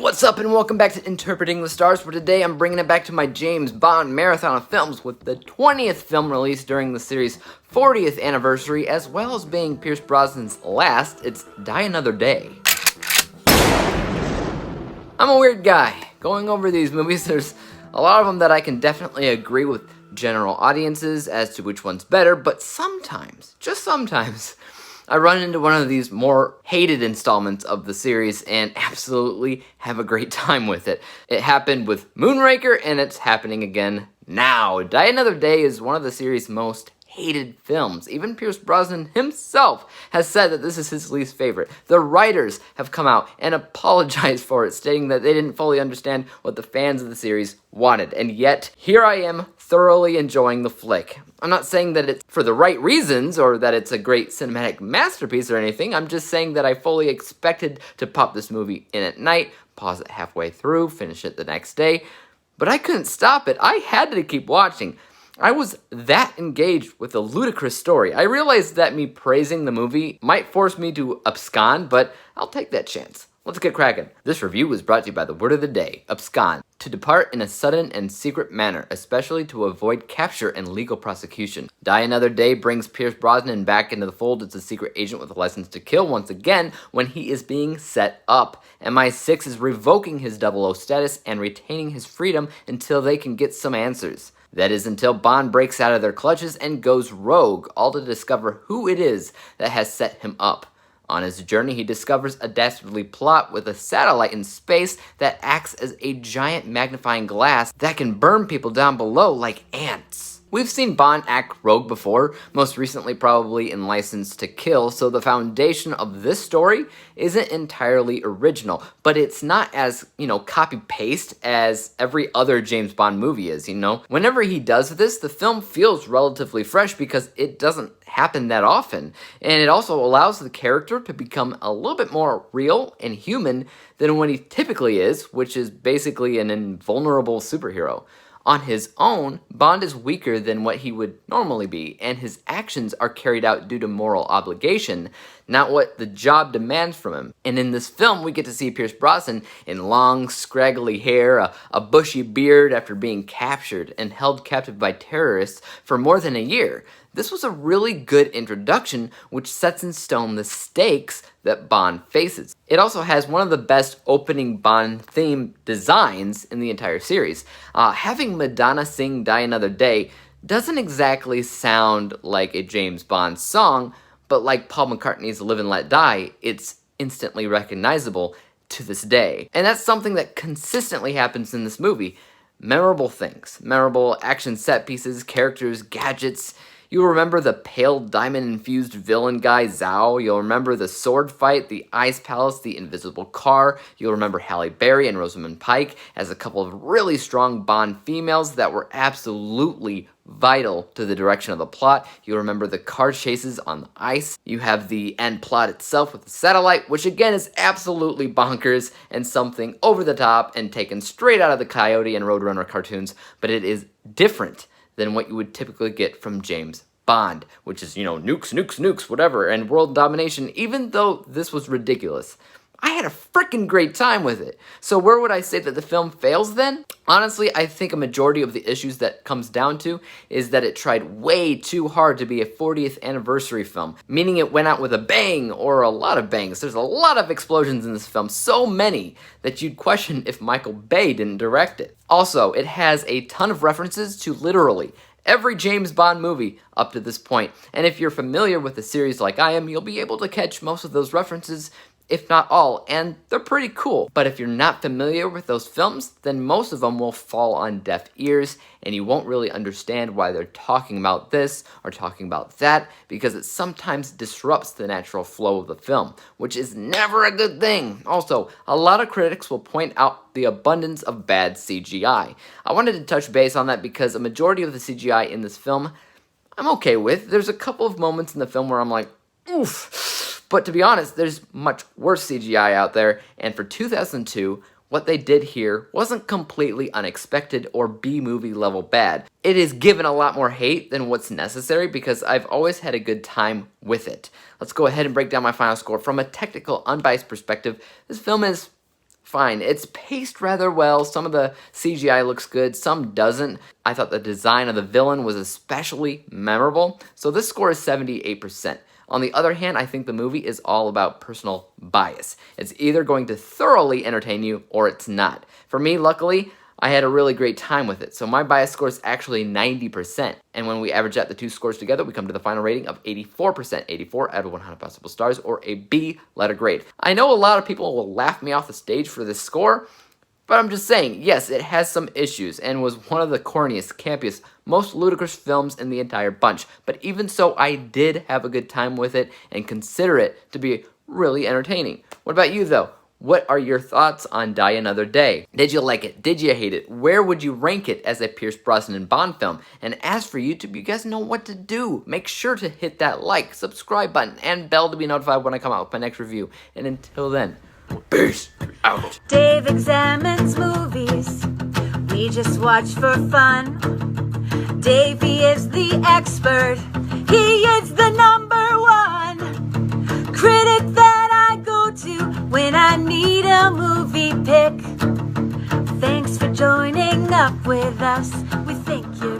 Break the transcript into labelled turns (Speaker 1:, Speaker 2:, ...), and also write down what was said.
Speaker 1: What's up and welcome back to Interpreting the Stars, where today I'm bringing it back to my James Bond marathon of films with the 20th film release during the series' 40th anniversary, as well as being Pierce Brosnan's last. It's Die Another Day. I'm a weird guy. Going over these movies, there's a lot of them that I can definitely agree with general audiences as to which one's better, but sometimes, just sometimes, I run into one of these more hated installments of the series and absolutely have a great time with it. It happened with Moonraker, and it's happening again now. Die Another Day is one of the series' most hated films. Even Pierce Brosnan himself has said that this is his least favorite. The writers have come out and apologized for it, stating that they didn't fully understand what the fans of the series wanted. And yet, here I am, thoroughly enjoying the flick. I'm not saying that it's for the right reasons or that it's a great cinematic masterpiece or anything. I'm just saying that I fully expected to pop this movie in at night, pause it halfway through, finish it the next day. But I couldn't stop it. I had to keep watching. I was that engaged with the ludicrous story. I realized that me praising the movie might force me to abscond, but I'll take that chance. Let's get cracking. This review was brought to you by the word of the day, abscond. To depart in a sudden and secret manner, especially to avoid capture and legal prosecution. Die Another Day brings Pierce Brosnan back into the fold as a secret agent with a license to kill once again when he is being set up. MI6 is revoking his 00 status and retaining his freedom until they can get some answers. That is until Bond breaks out of their clutches and goes rogue, all to discover who it is that has set him up. On his journey, he discovers a dastardly plot with a satellite in space that acts as a giant magnifying glass that can burn people down below like ants. We've seen Bond act rogue before, most recently probably in License to Kill, so the foundation of this story isn't entirely original, but it's not as, copy-paste as every other James Bond movie is, Whenever he does this, the film feels relatively fresh because it doesn't happen that often, and it also allows the character to become a little bit more real and human than what he typically is, which is basically an invulnerable superhero. On his own, Bond is weaker than what he would normally be, and his actions are carried out due to moral obligation, not what the job demands from him. And in this film, we get to see Pierce Brosnan in long, scraggly hair, a bushy beard after being captured and held captive by terrorists for more than a year. This was a really good introduction, which sets in stone the stakes that Bond faces. It also has one of the best opening Bond theme designs in the entire series. Having Madonna sing Die Another Day doesn't exactly sound like a James Bond song, but like Paul McCartney's Live and Let Die, it's instantly recognizable to this day. And that's something that consistently happens in this movie. Memorable things, memorable action set pieces, characters, gadgets. You'll remember the pale diamond-infused villain guy, Zhao. You'll remember the sword fight, the ice palace, the invisible car. You'll remember Halle Berry and Rosamund Pike as a couple of really strong Bond females that were absolutely vital to the direction of the plot. You'll remember the car chases on the ice. You have the end plot itself with the satellite, which again is absolutely bonkers and something over the top and taken straight out of the Coyote and Roadrunner cartoons, but it is different than what you would typically get from James Bond, which is, nukes, nukes, nukes, whatever, and world domination, even though this was ridiculous. I had a freaking great time with it. So where would I say that the film fails then? Honestly, I think a majority of the issues that comes down to is that it tried way too hard to be a 40th anniversary film, meaning it went out with a bang or a lot of bangs. There's a lot of explosions in this film, so many that you'd question if Michael Bay didn't direct it. Also, it has a ton of references to literally every James Bond movie up to this point, and if you're familiar with the series like I am, you'll be able to catch most of those references, if not all, and they're pretty cool. But if you're not familiar with those films, then most of them will fall on deaf ears, and you won't really understand why they're talking about this or talking about that, because it sometimes disrupts the natural flow of the film, which is never a good thing. Also, a lot of critics will point out the abundance of bad CGI. I wanted to touch base on that because a majority of the CGI in this film, I'm okay with. There's a couple of moments in the film where I'm like, oof. But to be honest, there's much worse CGI out there, and for 2002, what they did here wasn't completely unexpected or B-movie level bad. It is given a lot more hate than what's necessary because I've always had a good time with it. Let's go ahead and break down my final score. From a technical, unbiased perspective, this film is fine. It's paced rather well. Some of the CGI looks good, some doesn't. I thought the design of the villain was especially memorable. So this score is 78%. On the other hand, I think the movie is all about personal bias. It's either going to thoroughly entertain you or it's not. For me, luckily, I had a really great time with it, so my bias score is actually 90%. And when we average out the two scores together, we come to the final rating of 84%, 84 out of 100 possible stars, or a B letter grade. I know a lot of people will laugh me off the stage for this score, but I'm just saying, yes, it has some issues, and was one of the corniest, campiest, most ludicrous films in the entire bunch. But even so, I did have a good time with it, and consider it to be really entertaining. What about you, though? What are your thoughts on Die Another Day? Did you like it? Did you hate it? Where would you rank it as a Pierce Brosnan Bond film? And as for YouTube, you guys know what to do. Make sure to hit that like, subscribe button, and bell to be notified when I come out with my next review. And until then, peace out.
Speaker 2: Dave examines movies we just watch for fun. Davey is the expert. He is the #1 critic that I go to when I need a movie pick. Thanks for joining up with us. We think you're